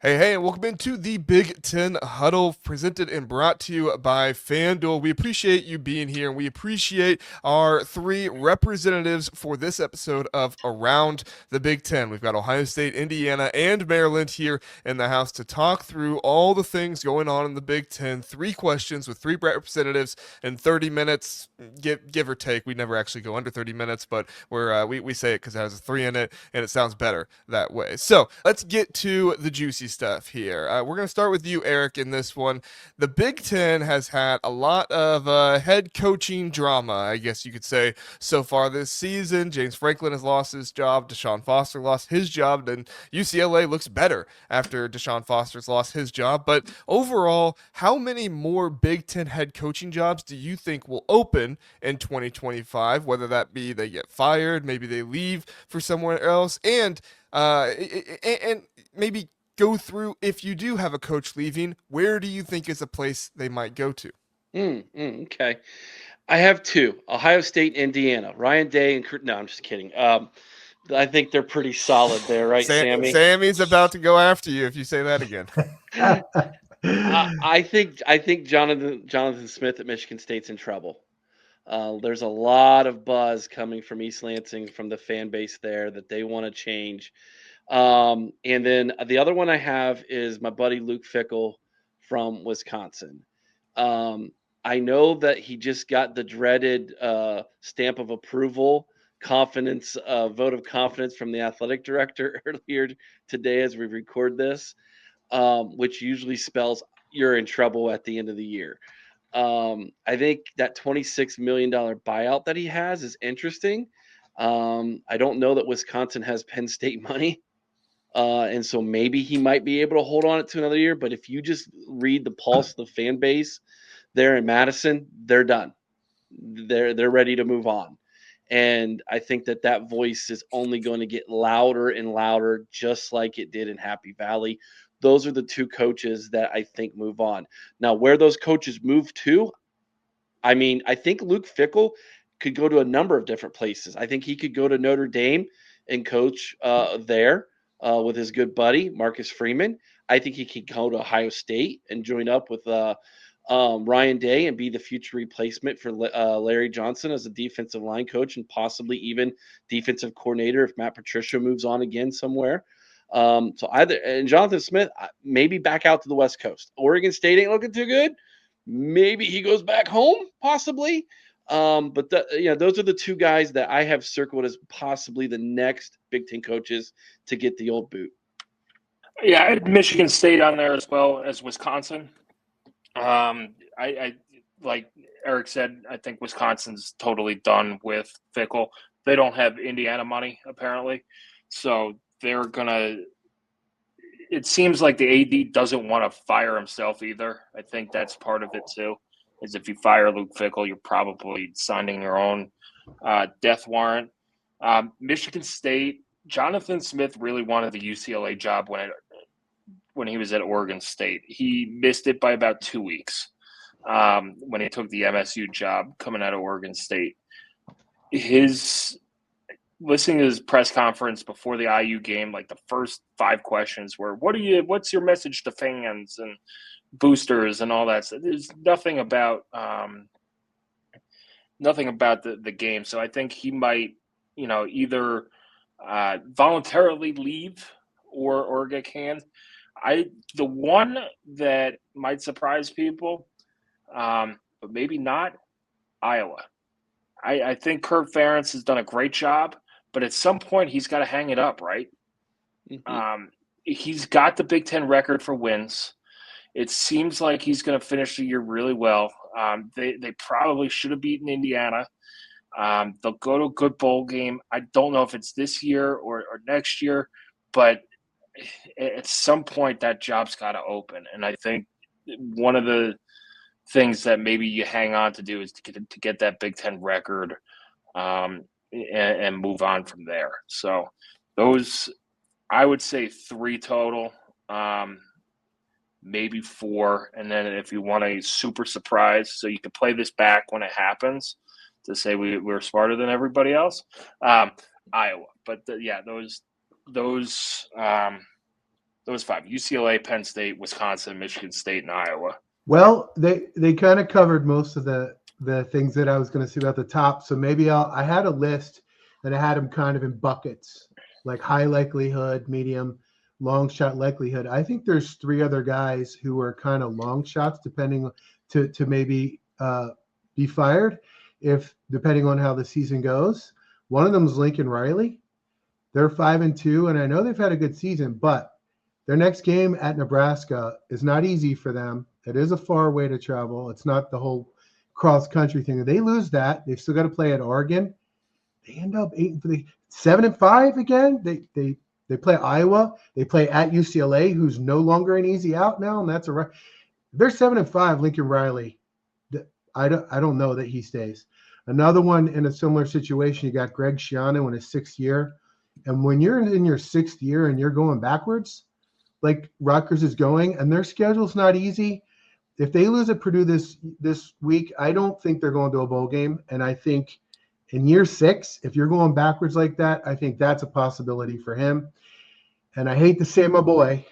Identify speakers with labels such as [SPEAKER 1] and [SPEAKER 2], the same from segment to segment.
[SPEAKER 1] Hey, and welcome into the Big Ten Huddle, presented and brought to you by FanDuel. We appreciate you being here, and we appreciate our three representatives for this episode of Around the Big Ten. We've got Ohio State, Indiana, and Maryland here in the house to talk through all the things going on in the Big Ten. Three questions with three representatives in 30 minutes, give or take. We never actually go under 30 minutes, but we say it because it has a three in it, and it sounds better that way. So let's get to the juicy stuff here. We're going to start with you, Eric, in this one. The Big Ten has had a lot of head coaching drama, I guess you could say, so far this season. James Franklin has lost his job. Deshaun Foster lost his job. And UCLA looks better after Deshaun Foster's lost his job. But overall, how many more Big Ten head coaching jobs do you think will open in 2025? Whether that be they get fired, maybe they leave for somewhere else, and maybe go through, if you do have a coach leaving, where do you think is a place they might go to?
[SPEAKER 2] Okay. I have two: Ohio State, Indiana. Ryan Day and no, I'm just kidding. I think they're pretty solid there, right, Sammy?
[SPEAKER 1] Sammy's about to go after you if you say that again.
[SPEAKER 2] I think Jonathan Smith at Michigan State's in trouble. There's a lot of buzz coming from East Lansing from the fan base there that they want to change. And then the other one I have is my buddy Luke Fickell from Wisconsin. Um, I know that he just got the dreaded stamp of approval, confidence, vote of confidence from the athletic director earlier today as we record this, which usually spells you're in trouble at the end of the year. I think that $26 million buyout that he has is interesting. I don't know that Wisconsin has Penn State money. And so maybe he might be able to hold on it to another year. But if you just read the pulse of the fan base there in Madison, they're done. They're ready to move on. And I think that voice is only going to get louder and louder, just like it did in Happy Valley. Those are the two coaches that I think move on. Now, where those coaches move to, I mean, I think Luke Fickell could go to a number of different places. I think he could go to Notre Dame and coach there with his good buddy Marcus Freeman. I think he could go to Ohio State and join up with Ryan Day and be the future replacement for Larry Johnson as a defensive line coach and possibly even defensive coordinator if Matt Patricia moves on again somewhere. So either and Jonathan Smith maybe back out to the West Coast. Oregon State ain't looking too good. Maybe he goes back home, possibly. But those are the two guys that I have circled as possibly the next Big Ten coaches to get the old boot.
[SPEAKER 3] Yeah, I had Michigan State on there as well as Wisconsin. I like Eric said, I think Wisconsin's totally done with Fickle. They don't have Indiana money apparently, so they're gonna. It seems like the AD doesn't want to fire himself either. I think that's part of it too. Is if you fire Luke Fickle, you're probably signing your own death warrant. Michigan State, Jonathan Smith really wanted the UCLA job when he was at Oregon State. He missed it by about 2 weeks when he took the MSU job coming out of Oregon State. His listening to his press conference before the IU game, like the first 5 questions were, what's your message to fans and boosters and all that. So there's nothing about the game. So I think he might, either voluntarily leave or get canned. The one that might surprise people, but maybe not, Iowa. I think Kurt Ferentz has done a great job, but at some point he's got to hang it up, right?
[SPEAKER 2] Mm-hmm.
[SPEAKER 3] He's got the Big Ten record for wins. It seems like he's going to finish the year really well. They probably should have beaten Indiana. They'll go to a good bowl game. I don't know if it's this year or next year, but at some point that job's got to open. And I think one of the things that maybe you hang on to do is to get that Big Ten record and move on from there. So those, I would say 3 total. Maybe 4, and then if you want a super surprise, so you can play this back when it happens to say we're smarter than everybody else, Iowa. But those Those 5: UCLA, Penn State, Wisconsin, Michigan State, and Iowa.
[SPEAKER 4] Well, they kind of covered most of the things that I was going to say about the top. So maybe I had a list and I had them kind of in buckets, like high likelihood, medium, long shot likelihood. I think there's 3 other guys who are kind of long shots, depending to maybe be fired depending on how the season goes. One of them is Lincoln Riley. They're 5-2, and I know they've had a good season, but their next game at Nebraska is not easy for them. It is a far way to travel. It's not the whole cross-country thing. If they lose that, they've still got to play at Oregon. They end up 7-5 again. They play Iowa. They play at UCLA, who's no longer an easy out now, and that's if they're 7-5. Lincoln Riley, I don't know that he stays. Another one in a similar situation, you got Greg Schiano in his 6th year, and when you're in your 6th year and you're going backwards, like Rutgers is going, and their schedule's not easy. If they lose at Purdue this week, I don't think they're going to a bowl game. And I think in year 6, if you're going backwards like that, I think that's a possibility for him. And I hate to say my boy,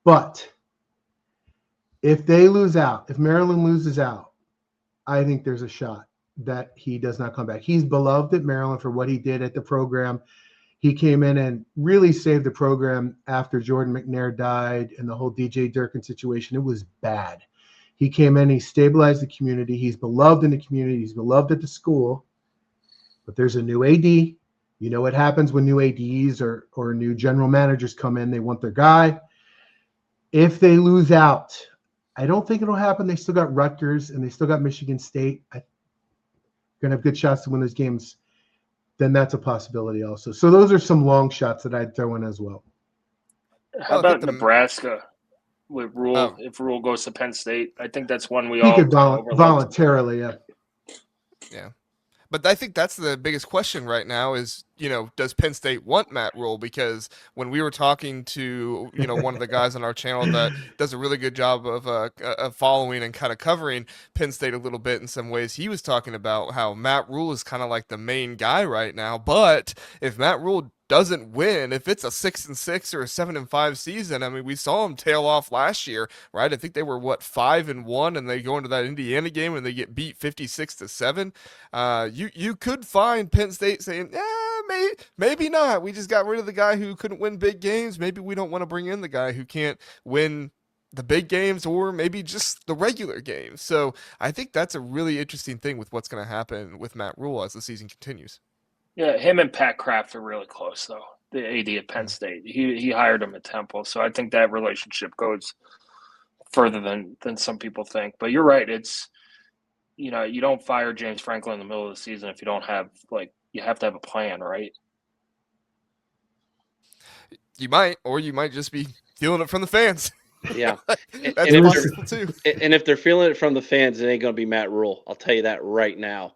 [SPEAKER 4] but if they lose out, if Maryland loses out, I think there's a shot that he does not come back. He's beloved at Maryland for what he did at the program. He came in and really saved the program after Jordan McNair died and the whole DJ Durkin situation. It was bad. He came in, he stabilized the community. He's beloved in the community. He's beloved at the school. But there's a new AD. You know what happens when new ADs or new general managers come in. They want their guy. If they lose out, I don't think it'll happen. They still got Rutgers and they still got Michigan State. Going to have good shots to win those games. Then that's a possibility also. So those are some long shots that I'd throw in as well.
[SPEAKER 3] How about Nebraska with Rule?
[SPEAKER 1] Oh.
[SPEAKER 3] If Rule goes to Penn State, I think that's one we
[SPEAKER 4] He
[SPEAKER 3] all
[SPEAKER 4] could voluntarily, yeah.
[SPEAKER 1] Yeah. But I think that's the biggest question right now is, does Penn State want Matt Rule? Because when we were talking to, one of the guys on our channel that does a really good job of following and kind of covering Penn State a little bit in some ways, he was talking about how Matt Rule is kind of like the main guy right now. But if Matt Rule doesn't win, if it's a 6-6 or a 7-5 season, I mean, we saw him tail off last year, right? I think they were 5-1, and they go into that Indiana game and they get beat 56-7. You could find Penn State saying, maybe not. We just got rid of the guy who couldn't win big games. Maybe we don't want to bring in the guy who can't win the big games or maybe just the regular games. So I think that's a really interesting thing with what's going to happen with Matt Rule as the season continues.
[SPEAKER 3] Yeah, him and Pat Kraft are really close, though. The AD at Penn State, he hired him at Temple, so I think that relationship goes further than some people think. But you're right; it's you don't fire James Franklin in the middle of the season if you don't have you have to have a plan, right?
[SPEAKER 1] You might, or you might just be feeling it from the fans.
[SPEAKER 2] Yeah,
[SPEAKER 1] that's possible too.
[SPEAKER 2] And if they're feeling it from the fans, it ain't going to be Matt Rule. I'll tell you that right now.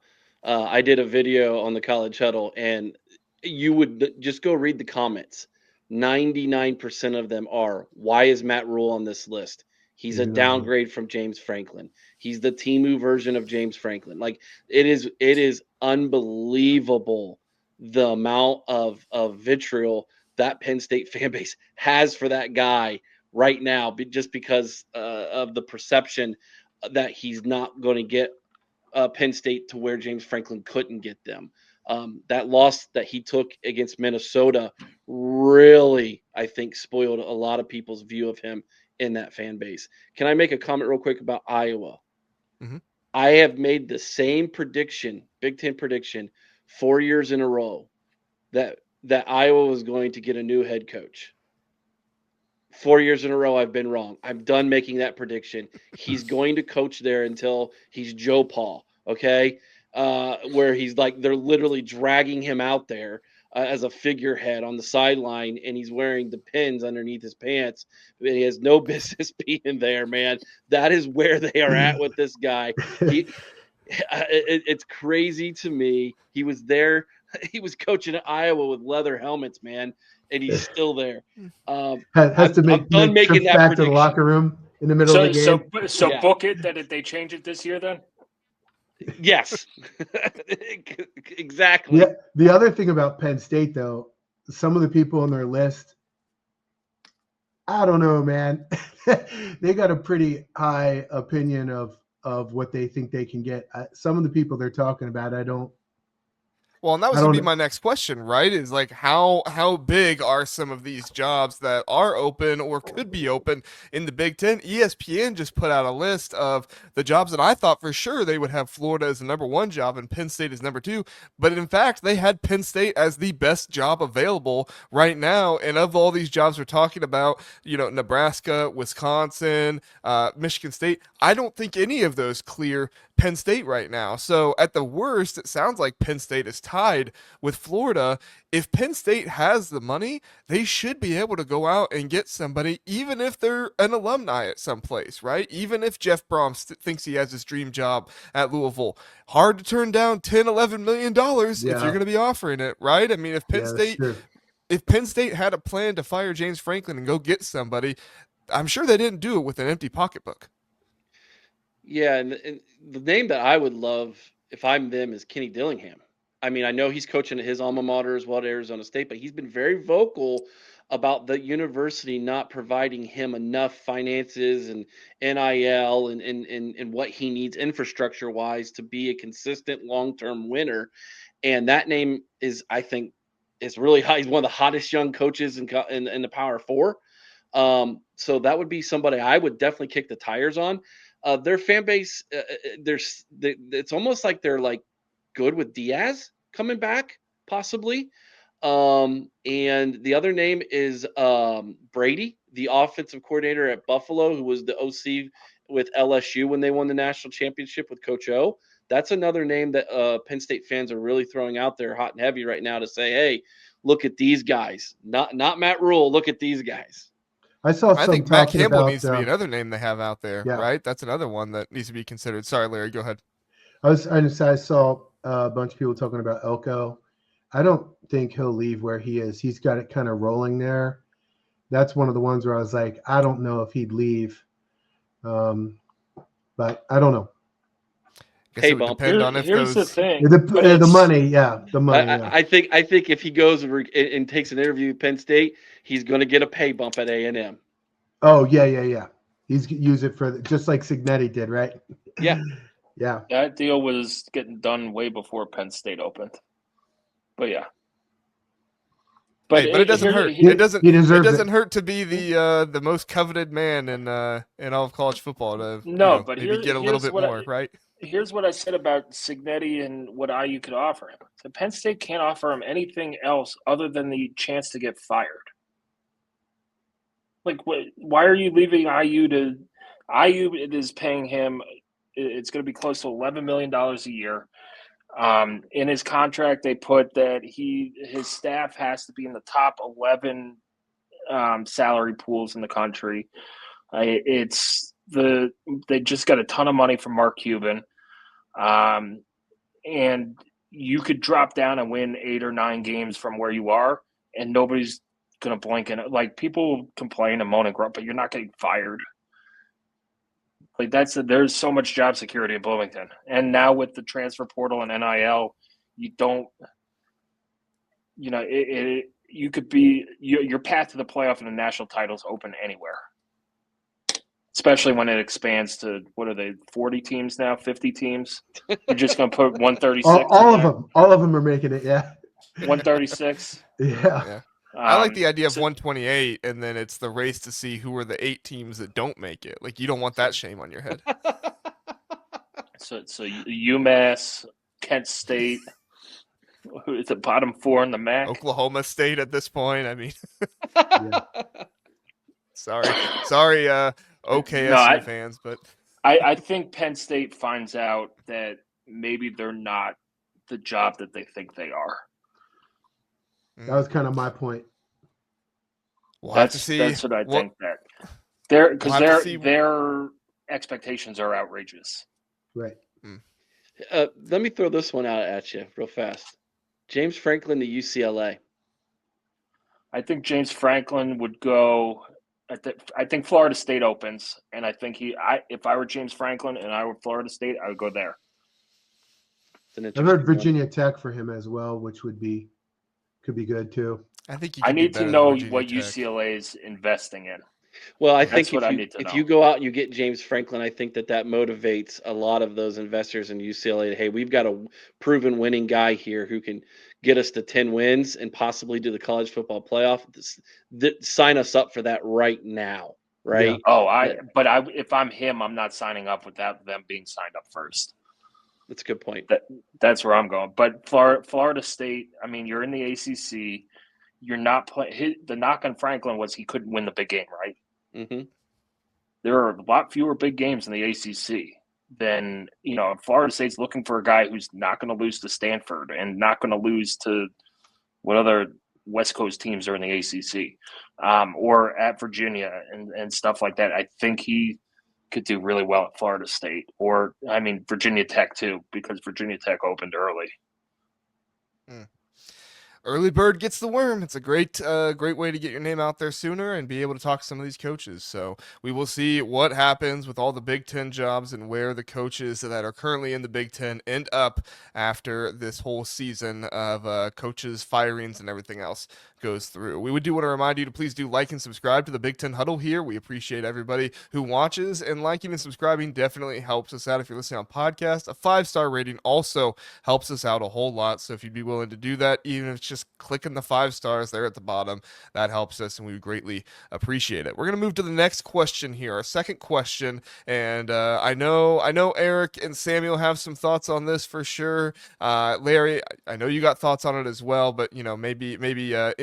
[SPEAKER 2] I did a video on the College Huddle, and you would just go read the comments. 99% of them are, why is Matt Rule on this list? He's a downgrade from James Franklin. He's the Temu version of James Franklin. It is unbelievable the amount of vitriol that Penn State fan base has for that guy right now, just because of the perception that he's not going to get Penn State to where James Franklin couldn't get them. That loss that he took against Minnesota really, I think, spoiled a lot of people's view of him in that fan base. Can I make a comment real quick about Iowa?
[SPEAKER 1] Mm-hmm.
[SPEAKER 2] I have made the same prediction, Big Ten prediction, 4 years in a row that Iowa was going to get a new head coach. 4 years in a row, I've been wrong. I'm done making that prediction. He's going to coach there until he's Joe Paul, okay? Where he's they're literally dragging him out there as a figurehead on the sideline, and he's wearing the pins underneath his pants. He has no business being there, man. That is where they are at with this guy. It's crazy to me. He was there. He was coaching at Iowa with leather helmets, man, and he's still there.
[SPEAKER 4] Has to make
[SPEAKER 2] making that
[SPEAKER 4] back to the locker room in the middle of the game.
[SPEAKER 3] So yeah. Book it that they change it this year then?
[SPEAKER 2] Yes, exactly.
[SPEAKER 4] Yeah. The other thing about Penn State, though, some of the people on their list, I don't know, man. They got a pretty high opinion of what they think they can get. Some of the people they're talking about,
[SPEAKER 1] Well, and that was
[SPEAKER 4] I
[SPEAKER 1] gonna be
[SPEAKER 4] don't.
[SPEAKER 1] my next question, right? Is like how big are some of these jobs that are open or could be open in the Big Ten? ESPN just put out a list of the jobs that I thought for sure they would have Florida as the number one job and Penn State as number two, but in fact they had Penn State as the best job available right now. And of all these jobs we're talking about, Nebraska, Wisconsin, Michigan State, I don't think any of those clear Penn State right now. So at the worst, it sounds like Penn State is tied with Florida. If Penn State has the money, they should be able to go out and get somebody, even if they're an alumni at some place, right? Even if Jeff Brom thinks he has his dream job at Louisville. Hard to turn down $10-11 million if
[SPEAKER 4] Yeah.
[SPEAKER 1] you're going to be offering it, right? I mean, if Penn
[SPEAKER 4] Yeah, that's
[SPEAKER 1] State
[SPEAKER 4] true.
[SPEAKER 1] if Penn State had a plan to fire James Franklin and go get somebody, I'm sure they didn't do it with an empty pocketbook.
[SPEAKER 2] Yeah, and the name that I would love if I'm them is Kenny Dillingham. I mean, I know he's coaching at his alma mater as well at Arizona State, but he's been very vocal about the university not providing him enough finances and NIL and what he needs infrastructure wise to be a consistent long term winner. And that name is, I think, is really high. He's one of the hottest young coaches in the Power Four. So that would be somebody I would definitely kick the tires on. Their fan base, it's almost like they're like good with Diaz coming back, possibly. And the other name is Brady, the offensive coordinator at Buffalo, who was the OC with LSU when they won the national championship with Coach O. That's another name that Penn State fans are really throwing out there hot and heavy right now to say, hey, look at these guys. Not Matt Rule, look at these guys.
[SPEAKER 4] I saw
[SPEAKER 1] I
[SPEAKER 4] some
[SPEAKER 1] think Matt
[SPEAKER 4] talking
[SPEAKER 1] Campbell
[SPEAKER 4] about,
[SPEAKER 1] needs to be another name they have out there,
[SPEAKER 4] yeah.
[SPEAKER 1] right? That's another one that needs to be considered. Sorry, Larry, go ahead.
[SPEAKER 4] I saw a bunch of people talking about Elko. I don't think he'll leave where he is. He's got it kind of rolling there. That's one of the ones where I was like, I don't know if he'd leave. But I don't know.
[SPEAKER 1] Guess it would depend on if
[SPEAKER 3] here's
[SPEAKER 1] those...
[SPEAKER 3] the thing.
[SPEAKER 4] The money, yeah. The money, yeah.
[SPEAKER 2] I think if he goes and takes an interview with Penn State, he's going to get a pay bump at A&M.
[SPEAKER 4] Oh, yeah. He's use it for just like Signetti did, right?
[SPEAKER 2] Yeah.
[SPEAKER 4] Yeah.
[SPEAKER 3] That deal was getting done way before Penn State opened. But yeah.
[SPEAKER 1] But it doesn't hurt. It doesn't hurt to be the most coveted man in all of college football to
[SPEAKER 3] but
[SPEAKER 1] maybe get a little bit more, right?
[SPEAKER 3] Here's what I said about Signetti and what IU could offer him. So Penn State can't offer him anything else other than the chance to get fired. Like, why are you leaving IU to – IU is paying him – it's going to be close to $11 million a year. In his contract, they put that his staff has to be in the top 11 salary pools in the country. They just got a ton of money from Mark Cuban, and you could drop down and win 8 or 9 games from where you are, and nobody's gonna blink. And like, people complain and moan and grunt, but you're not getting fired. Like, there's so much job security in Bloomington, and now with the transfer portal and NIL, you don't. You could be your path to the playoff and the national title is open anywhere. Especially when it expands to, what are they, 40 teams now, 50 teams? You're just going to put 136.
[SPEAKER 4] All of them are making it, yeah.
[SPEAKER 3] 136.
[SPEAKER 4] Yeah.
[SPEAKER 1] I like the idea of 128, and then it's the race to see who are the 8 teams that don't make it. Like, you don't want that shame on your head.
[SPEAKER 3] So UMass, Kent State, it's the bottom 4 in the MAC.
[SPEAKER 1] Oklahoma State at this point. I mean,
[SPEAKER 4] Yeah.
[SPEAKER 1] sorry, OKSU fans, but
[SPEAKER 3] I think Penn State finds out that maybe they're not the job that they think they are.
[SPEAKER 4] That was kind of my point.
[SPEAKER 3] That's what I think that their expectations are outrageous.
[SPEAKER 4] Right.
[SPEAKER 2] Let me throw this one out at you real fast. James Franklin to UCLA.
[SPEAKER 3] I think James Franklin would go. I think Florida State opens, and I think if I were James Franklin and I were Florida State, I would go there.
[SPEAKER 4] I've heard Virginia Tech for him as well, which could be good too.
[SPEAKER 1] I think
[SPEAKER 3] I need to know what UCLA is investing in.
[SPEAKER 2] Well, I
[SPEAKER 3] That's
[SPEAKER 2] think
[SPEAKER 3] what
[SPEAKER 2] if
[SPEAKER 3] I
[SPEAKER 2] you
[SPEAKER 3] need to
[SPEAKER 2] if
[SPEAKER 3] know.
[SPEAKER 2] you go out and you get James Franklin, I think that motivates a lot of those investors in UCLA. Hey, we've got a proven winning guy here who can get us to 10 wins and possibly do the college football playoff. Sign us up for that right now,
[SPEAKER 4] Yeah.
[SPEAKER 2] right?
[SPEAKER 3] Oh,
[SPEAKER 2] That,
[SPEAKER 3] if I'm him, I'm not signing up without them being signed up first.
[SPEAKER 2] that's a good point.
[SPEAKER 3] That's where I'm going. But Florida State, I mean, you're in the ACC. You're not playing. The knock on Franklin was he couldn't win the big game, right?
[SPEAKER 2] Hmm.
[SPEAKER 3] There are a lot fewer big games in the ACC than, Florida State's looking for a guy who's not going to lose to Stanford and not going to lose to what other West Coast teams are in the ACC, or at Virginia and stuff like that. I think he could do really well at Florida State, or I mean Virginia Tech too, because Virginia Tech opened early.
[SPEAKER 1] Early bird gets the worm. It's a great way to get your name out there sooner and be able to talk to some of these coaches. So we will see what happens with all the Big Ten jobs and where the coaches that are currently in the Big Ten end up after this whole season of coaches firings and everything else goes through. We do want to remind you to please do like and subscribe to the Big Ten Huddle here. We appreciate everybody who watches, and liking and subscribing definitely helps us out. If you're listening on podcast, a 5-star rating also helps us out a whole lot. So if you'd be willing to do that, even if it's just clicking the 5 stars there at the bottom, that helps us, and we would greatly appreciate it. We're going to move to the next question here, our second question, and I know Eric and Samuel have some thoughts on this for sure. Larry, I know you got thoughts on it as well, but maybe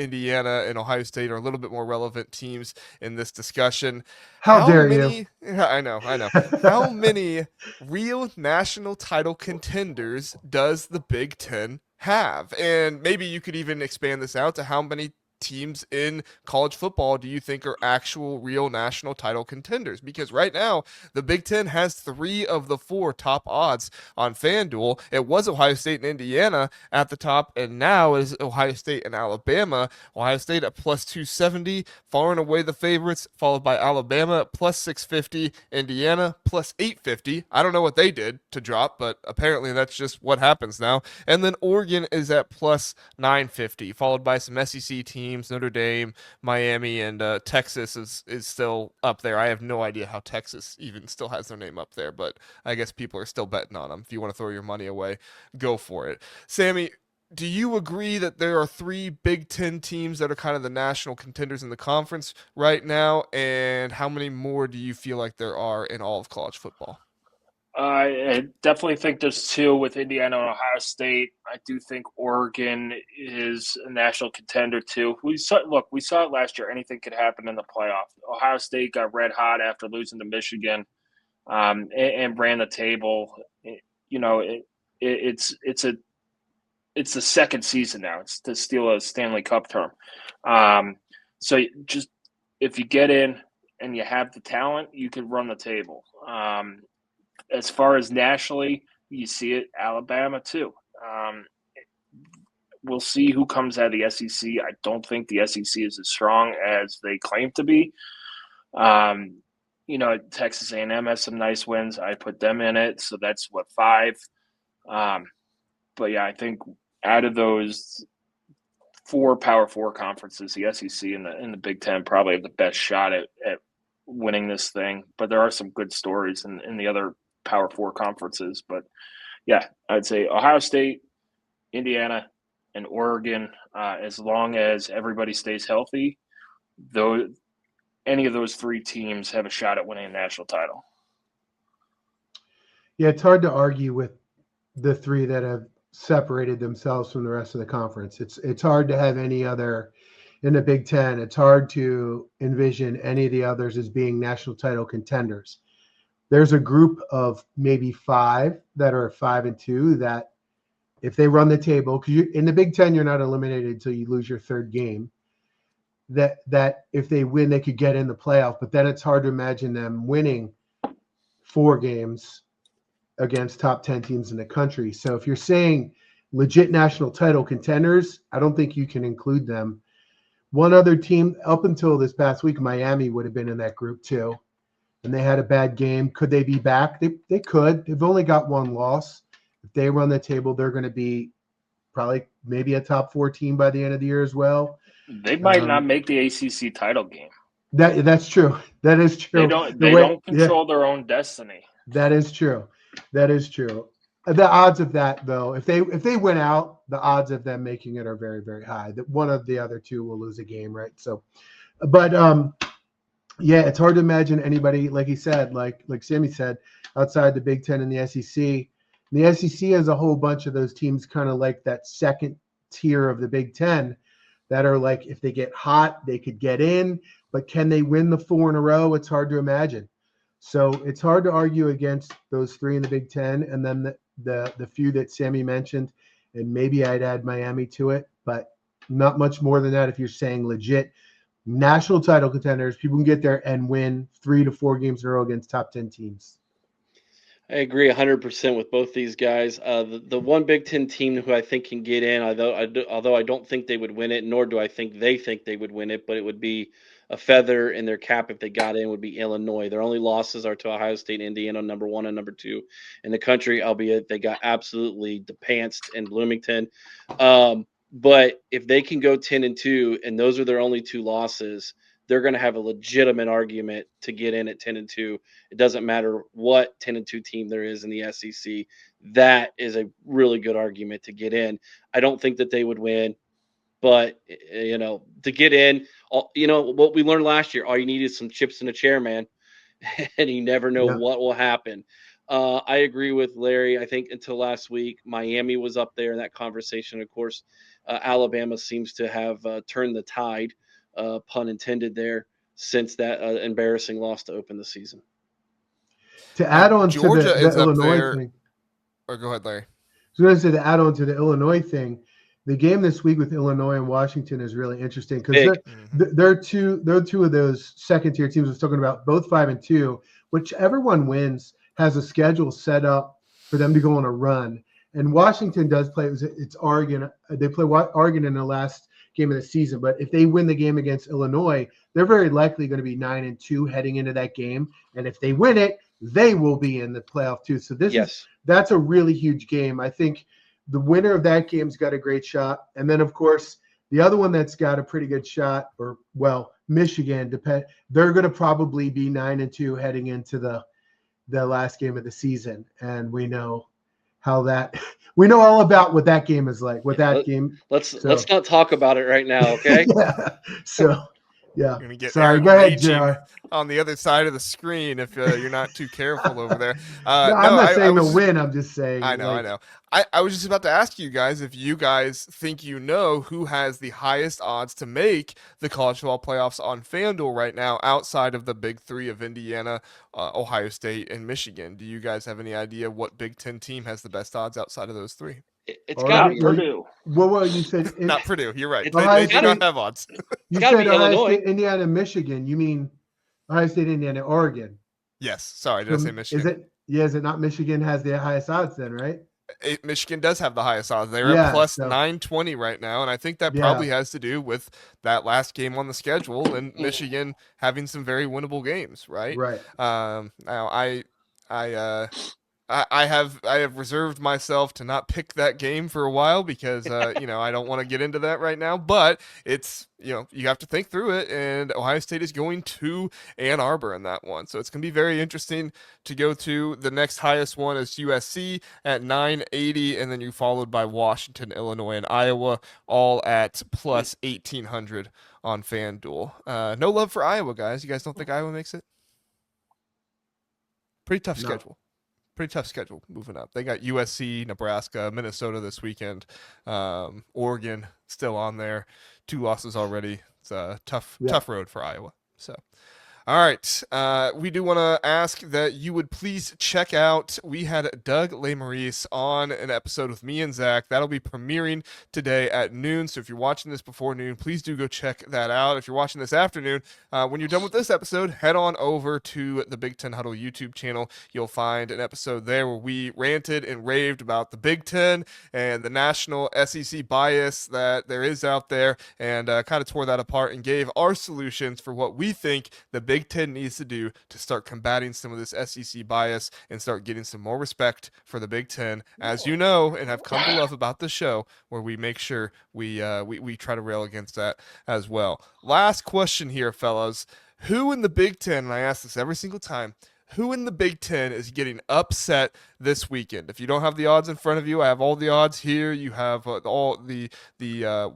[SPEAKER 1] Indiana and Ohio State are a little bit more relevant teams in this discussion.
[SPEAKER 4] How dare
[SPEAKER 1] many,
[SPEAKER 4] you?
[SPEAKER 1] I know. How many real national title contenders does the Big Ten have? And maybe you could even expand this out to how many teams in college football do you think are actual real national title contenders? Because right now, the Big Ten has 3 of the 4 top odds on FanDuel. It was Ohio State and Indiana at the top, and now is Ohio State and Alabama. Ohio State at plus 270, far and away the favorites, followed by Alabama at plus 650, Indiana plus 850. I don't know what they did to drop, but apparently that's just what happens now. And then Oregon is at plus 950, followed by some SEC teams. Notre Dame, Miami, and Texas is still up there. I have no idea how Texas even still has their name up there, but I guess people are still betting on them. If you want to throw your money away, go for it. Sammy, do you agree that there are 3 Big Ten teams that are kind of the national contenders in the conference right now? And how many more do you feel like there are in all of college football?
[SPEAKER 3] I definitely think there's 2 with Indiana and Ohio State. I do think Oregon is a national contender too. We saw it last year. Anything could happen in the playoff. Ohio State got red hot after losing to Michigan, and ran the table. It's the second season now. It's to steal a Stanley Cup term. So just if you get in and you have the talent, you could run the table. As far as nationally, you see it, Alabama too. We'll see who comes out of the SEC. I don't think the SEC is as strong as they claim to be. Texas A&M has some nice wins. I put them in it, so that's 5. But yeah, I think out of those 4 Power 4 conferences, the SEC and the Big Ten probably have the best shot at winning this thing. But there are some good stories in the other Power 4 conferences. But yeah, I'd say Ohio State, Indiana, and Oregon, as long as everybody stays healthy, though any of those 3 teams have a shot at winning a national title.
[SPEAKER 4] Yeah, it's hard to argue with the 3 that have separated themselves from the rest of the conference. It's hard to have any other in the Big Ten. It's hard to envision any of the others as being national title contenders. There's a group of maybe 5 that are 5-2 that if they run the table, because in the Big Ten, you're not eliminated until you lose your 3rd game, that if they win, they could get in the playoff. But then it's hard to imagine them winning 4 games against top 10 teams in the country. So if you're saying legit national title contenders, I don't think you can include them. One other team up until this past week, Miami would have been in that group too. And they had a bad game. Could they be back? They could. They've only got 1 loss. If they run the table, they're going to be probably maybe a top 4 team by the end of the year as well.
[SPEAKER 3] They might not make the ACC title game.
[SPEAKER 4] That's true. That is true.
[SPEAKER 3] They don't control their own destiny.
[SPEAKER 4] That is true. That is true. The odds of that, though, if they win out, the odds of them making it are very, very high. That one of the other two will lose a game, right? So, but yeah, it's hard to imagine anybody, like he said, like Sammy said, outside the Big Ten and the SEC. The SEC has a whole bunch of those teams, kind of like that second tier of the Big Ten, that are like, if they get hot, they could get in, but can they win the 4 in a row? It's hard to imagine. So it's hard to argue against those 3 in the Big Ten, and then the few that Sammy mentioned, and maybe I'd add Miami to it, but not much more than that. If you're saying legit national title contenders, people can get there and win 3 to 4 games in a row against top 10 teams.
[SPEAKER 2] I agree 100% with both these guys. The one Big Ten team who I think can get in, although I don't think they would win it, nor do I think they would win it, but it would be a feather in their cap if they got in, would be Illinois. Their only losses are to Ohio State and Indiana, number 1 and number 2 in the country, albeit they got absolutely depantsed in Bloomington. But if they can go 10-2, and those are their only 2 losses, they're going to have a legitimate argument to get in at 10-2. It doesn't matter what 10-2 team there is in the SEC. That is a really good argument to get in. I don't think that they would win, but to get in, what we learned last year, all you need is some chips in a chair, man, and you never know what will happen. I agree with Larry. I think until last week, Miami was up there in that conversation. Of course, Alabama seems to have turned the tide. Pun intended there, since that embarrassing loss to open the season.
[SPEAKER 4] To add on
[SPEAKER 1] Georgia
[SPEAKER 4] to the Illinois thing.
[SPEAKER 1] Or go ahead, Larry.
[SPEAKER 4] I was going to say, to add on to the Illinois thing, the game this week with Illinois and Washington is really interesting because they're two of those second tier teams I was talking about, both 5-2. Whichever one wins has a schedule set up for them to go on a run. And Washington does play. It's Oregon. They play Oregon in the last game of the season. But if they win the game against Illinois, they're very likely going to be 9-2 heading into that game. And if they win it, they will be in the playoff too. So that's a really huge game. I think the winner of that game's got a great shot. And then, of course, the other one that's got a pretty good shot, Michigan, they're going to probably be 9-2 heading into the last game of the season. And we know we know all about what that game is like. Let's
[SPEAKER 2] not talk about it right now, okay?
[SPEAKER 4] Yeah. So, yeah.
[SPEAKER 1] You're gonna get
[SPEAKER 4] Sorry, go ahead, JR.
[SPEAKER 1] On the other side of the screen if you're not too careful over there.
[SPEAKER 4] I'm not saying to win. I'm just saying.
[SPEAKER 1] I know. I was just about to ask you guys if you guys think who has the highest odds to make the college football playoffs on FanDuel right now outside of the big 3 of Indiana, Ohio State, and Michigan. Do you guys have any idea what Big Ten team has the best odds outside of those 3?
[SPEAKER 2] It's got to be
[SPEAKER 3] Purdue.
[SPEAKER 4] Well, you said
[SPEAKER 1] not Purdue. You're right.
[SPEAKER 4] They
[SPEAKER 1] do not have odds.
[SPEAKER 4] You said Ohio State, Indiana, Michigan. You mean Ohio State, Indiana, Oregon?
[SPEAKER 1] Yes. Sorry, did I say Michigan?
[SPEAKER 4] Is it not Michigan has the highest odds then, right?
[SPEAKER 1] Michigan does have the highest odds. They're at plus 920 right now, and I think that probably has to do with that last game on the schedule and Michigan having some very winnable games, right?
[SPEAKER 4] Right.
[SPEAKER 1] Now I have reserved myself to not pick that game for a while because I don't want to get into that right now, but it's you have to think through it, and Ohio State is going to Ann Arbor in that one, so it's going to be very interesting to go to. The next highest one is USC at 980, and then you followed by Washington, Illinois, and Iowa, all at plus 1800 on FanDuel. No love for Iowa, guys. You guys don't think Iowa makes it? Pretty tough schedule. Pretty tough schedule moving up. They got USC, Nebraska, Minnesota this weekend. Oregon still on there. 2 losses already. It's a tough road for Iowa. So, all right. We do want to ask that you would please check out. We had Doug Lesmerises on an episode with me and Zach. That'll be premiering today at noon. So if you're watching this before noon, please do go check that out. If you're watching this afternoon, when you're done with this episode, head on over to the Big Ten Huddle YouTube channel. You'll find an episode there where we ranted and raved about the Big Ten and the national SEC bias that there is out there, and kind of tore that apart and gave our solutions for what we think the Big Ten needs to do to start combating some of this SEC bias and start getting some more respect for the Big Ten, as you know and have come to love about the show, where we make sure we try to rail against that as well. Last question here, fellas. Who in the Big Ten, and I ask this every single time, who in the Big Ten is getting upset this weekend? If you don't have the odds in front of you, I have all the odds here. You have all the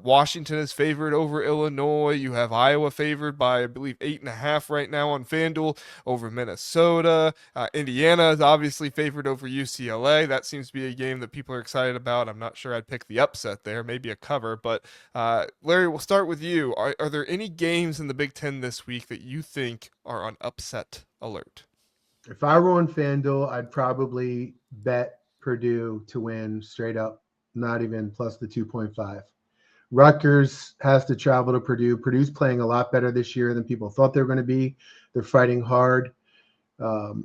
[SPEAKER 1] Washington is favored over Illinois. You have Iowa favored by, I Bleav, 8.5 right now on FanDuel over Minnesota. Indiana is obviously favored over UCLA. That seems to be a game that people are excited about. I'm not sure I'd pick the upset there, maybe a cover. But Larry, we'll start with you. Are there any games in the Big Ten this week that you think are on upset alert?
[SPEAKER 4] If I were on FanDuel, I'd probably bet Purdue to win straight up, not even plus the 2.5. Rutgers has to travel to Purdue. Purdue's playing a lot better this year than people thought they were going to be. They're fighting hard. Barry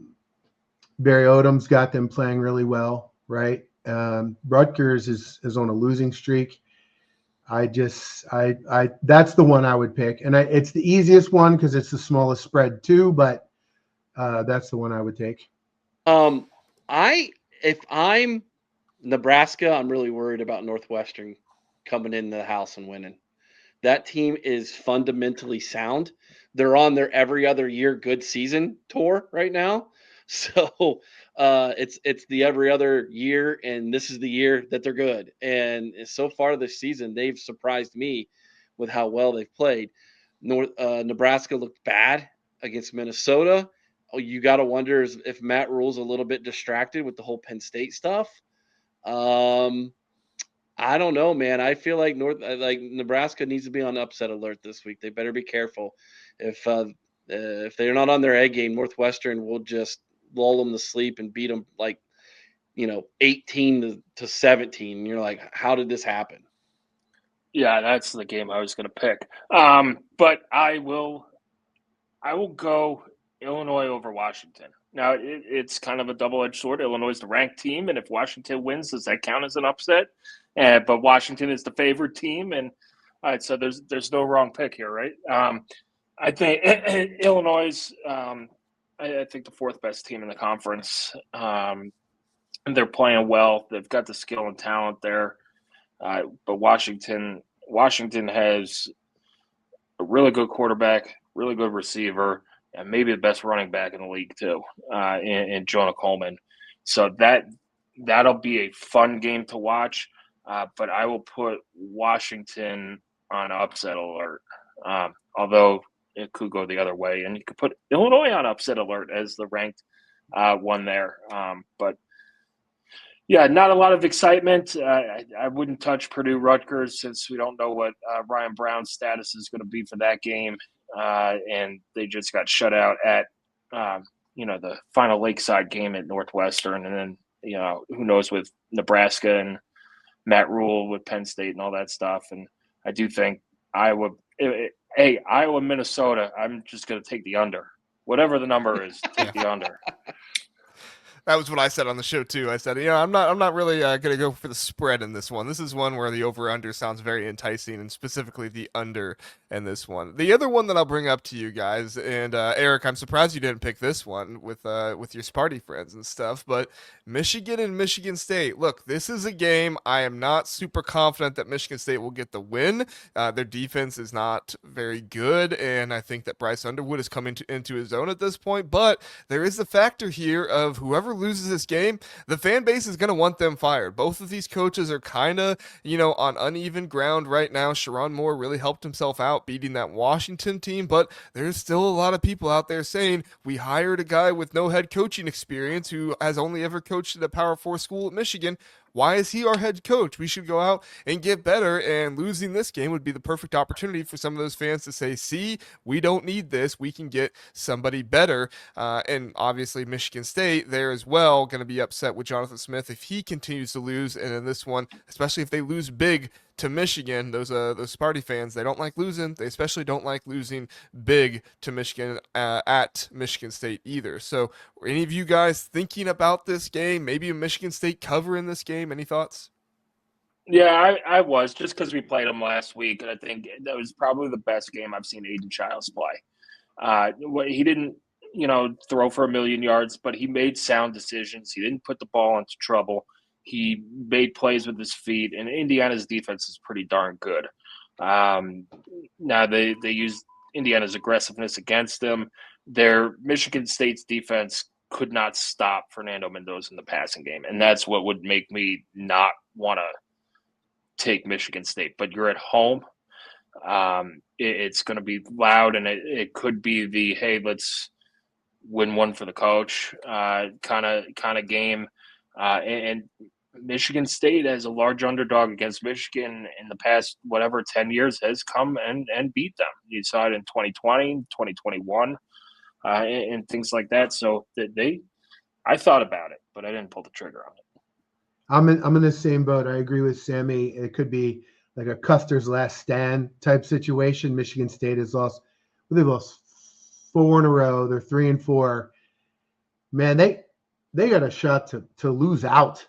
[SPEAKER 4] Odom's got them playing really well, right? Rutgers is on a losing streak. That's the one I would pick. And it's the easiest one because it's the smallest spread too, but that's the one I would take.
[SPEAKER 2] If I'm Nebraska, I'm really worried about Northwestern coming into the house and winning. That team is fundamentally sound. They're on their every other year good season tour right now. So it's the every other year, and this is the year that they're good. And so far this season, they've surprised me with how well they've played. Nebraska looked bad against Minnesota. You got to wonder if Matt Rule's a little bit distracted with the whole Penn State stuff. I don't know, man. I feel like Nebraska needs to be on upset alert this week. They better be careful. If they're not on their A game, Northwestern will just lull them to sleep and beat them 18 to 17. And you're like, how did this happen?
[SPEAKER 3] Yeah, that's the game I was going to pick. But I will go Illinois over Washington. Now, it's kind of a double-edged sword. Illinois is the ranked team, and if Washington wins, does that count as an upset? But Washington is the favored team, and all right, so there's no wrong pick here, right? I think Illinois I think the fourth best team in the conference, and they're playing well. They've got the skill and talent there, but Washington has a really good quarterback, really good receiver, and maybe the best running back in the league too, in Jonah Coleman. So that'll be a fun game to watch. But I will put Washington on upset alert. Although it could go the other way, and you could put Illinois on upset alert as the ranked one there. But yeah, not a lot of excitement. I wouldn't touch Purdue Rutgers since we don't know what Ryan Brown's status is going to be for that game. And they just got shut out at, the final Lakeside game at Northwestern. And then, who knows with Nebraska and Matt Rule with Penn State and all that stuff. And I do think Iowa, Minnesota, I'm just going to take the under. Whatever the number is, take the under.
[SPEAKER 1] That was what I said on the show too. I said, I'm not really going to go for the spread in this one. This is one where the over/under sounds very enticing, and specifically the under in this one. The other one that I'll bring up to you guys, and Eric, I'm surprised you didn't pick this one with your Sparty friends and stuff, but Michigan and Michigan State. Look, this is a game I am not super confident that Michigan State will get the win. Their defense is not very good, and I think that Bryce Underwood is coming into his own at this point. But there is the factor here of whoever loses this game, the fan base is going to want them fired. Both of these coaches are kind of, on uneven ground right now. Sharon Moore really helped himself out beating that Washington team, but there's still a lot of people out there saying we hired a guy with no head coaching experience who has only ever coached at a Power 4 school at Michigan. Why is he our head coach? We should go out and get better, and losing this game would be the perfect opportunity for some of those fans to say, see, we don't need this. We can get somebody better. And obviously Michigan State there as well, going to be upset with Jonathan Smith if he continues to lose. And in this one, especially if they lose big to Michigan, those Sparty fans, they don't like losing. They especially don't like losing big to Michigan at Michigan State either. So were any of you guys thinking about this game? Maybe a Michigan State cover in this game? Any thoughts?
[SPEAKER 3] Yeah, I was, just because we played them last week, and I think that was probably the best game I've seen Aiden Childs play. He didn't, throw for 1,000,000 yards, but he made sound decisions. He didn't put the ball into trouble. He made plays with his feet, and Indiana's defense is pretty darn good. Now they used Indiana's aggressiveness against them. Their Michigan State's defense could not stop Fernando Mendoza in the passing game, and that's what would make me not want to take Michigan State. But you're at home. It's going to be loud, and it could be the, hey, let's win one for the coach kind of game. And Michigan State, as a large underdog against Michigan in the past, 10 years, has come and beat them. You saw it in 2020, 2021, and things like that. So I thought about it, but I didn't pull the trigger on it.
[SPEAKER 4] I'm in the same boat. I agree with Sammy. It could be like a Custer's last stand type situation. Michigan State has lost. They've lost 4 in a row. They're 3-4. Man, they got a shot to lose out.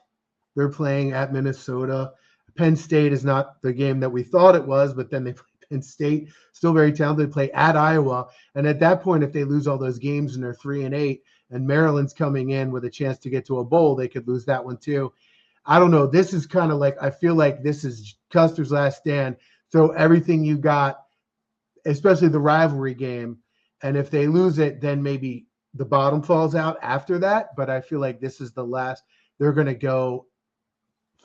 [SPEAKER 4] They're playing at Minnesota. Penn State is not the game that we thought it was, but then they play Penn State, still very talented. They play at Iowa, and at that point, if they lose all those games and they're 3-8, and Maryland's coming in with a chance to get to a bowl, they could lose that one too. I don't know. This is kind of like, I feel like this is Custer's last stand. Throw everything you got, especially the rivalry game. And if they lose it, then maybe the bottom falls out after that. But I feel like this is the last. They're going to go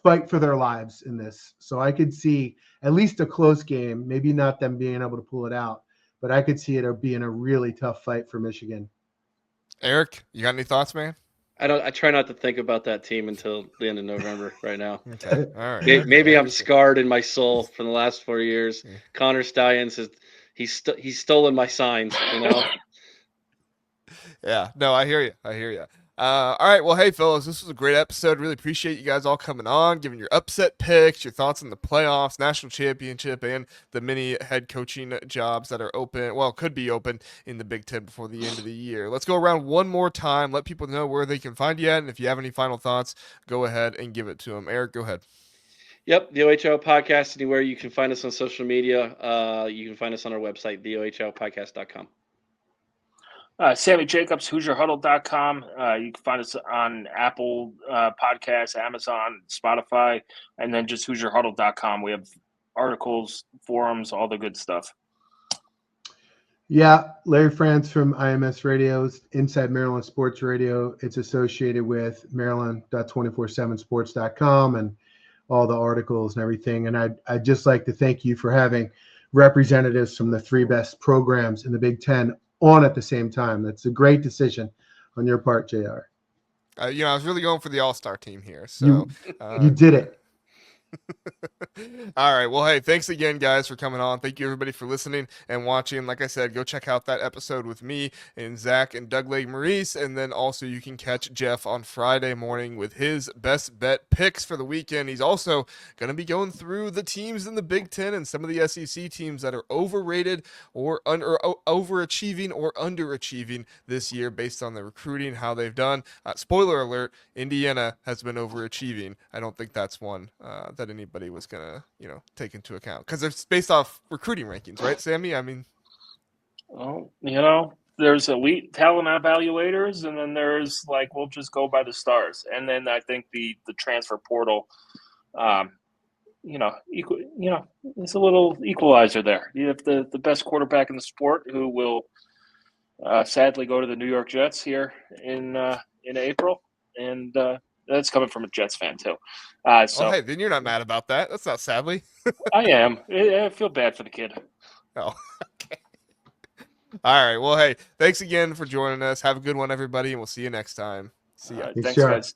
[SPEAKER 4] fight for their lives in this. So I could see at least a close game, maybe not them being able to pull it out, but I could see it being a really tough fight for Michigan.
[SPEAKER 1] Eric, you got any thoughts, man?
[SPEAKER 2] I try not to think about that team until the end of November right now.
[SPEAKER 1] Okay. All right.
[SPEAKER 2] Maybe I'm scarred in my soul from the last 4 years.
[SPEAKER 1] Yeah.
[SPEAKER 2] Connor Stallions he's stolen my signs, you know.
[SPEAKER 1] Yeah. No, I hear you. All right. Well, hey, fellas, this was a great episode. Really appreciate you guys all coming on, giving your upset picks, your thoughts on the playoffs, national championship, and the many head coaching jobs that are open. Well, could be open in the Big Ten before the end of the year. Let's go around one more time. Let people know where they can find you at. And if you have any final thoughts, go ahead and give it to them. Eric, go ahead.
[SPEAKER 2] Yep, the OHL podcast, anywhere you can find us on social media. You can find us on our website, theohlpodcast.com.
[SPEAKER 3] Sammy Jacobs, HoosierHuddle.com. You can find us on Apple Podcasts, Amazon, Spotify, and then just HoosierHuddle.com. We have articles, forums, all the good stuff.
[SPEAKER 4] Yeah, Larry France from IMS Radio's Inside Maryland Sports Radio. It's associated with Maryland.247sports.com and all the articles and everything. And I'd just like to thank you for having representatives from the 3 best programs in the Big Ten on at the same time. That's a great decision on your part, JR.
[SPEAKER 1] I was really going for the all-star team here. So
[SPEAKER 4] you did it.
[SPEAKER 1] All right. Well, hey, thanks again, guys, for coming on. Thank you, everybody, for listening and watching. Like I said, go check out that episode with me and Zach and Doug Lake Maurice. And then also you can catch Jeff on Friday morning with his best bet picks for the weekend. He's also going to be going through the teams in the Big Ten and some of the SEC teams that are overrated or overachieving or underachieving this year based on the recruiting, how they've done. Spoiler alert, Indiana has been overachieving. I don't think that's one that anybody was going to, take into account because it's based off recruiting rankings, right, Sammy? I mean,
[SPEAKER 3] well, there's elite talent evaluators, and then there's we'll just go by the stars. And then I think the transfer portal, it's a little equalizer there. You have the best quarterback in the sport who will sadly go to the New York Jets here in April, and that's coming from a Jets fan too.
[SPEAKER 1] hey, then you're not mad about that. That's not sadly.
[SPEAKER 3] I am. I feel bad for the kid.
[SPEAKER 1] Oh, okay. All right. Well, hey, thanks again for joining us. Have a good one, everybody, and we'll see you next time. See ya.
[SPEAKER 3] Thanks, guys.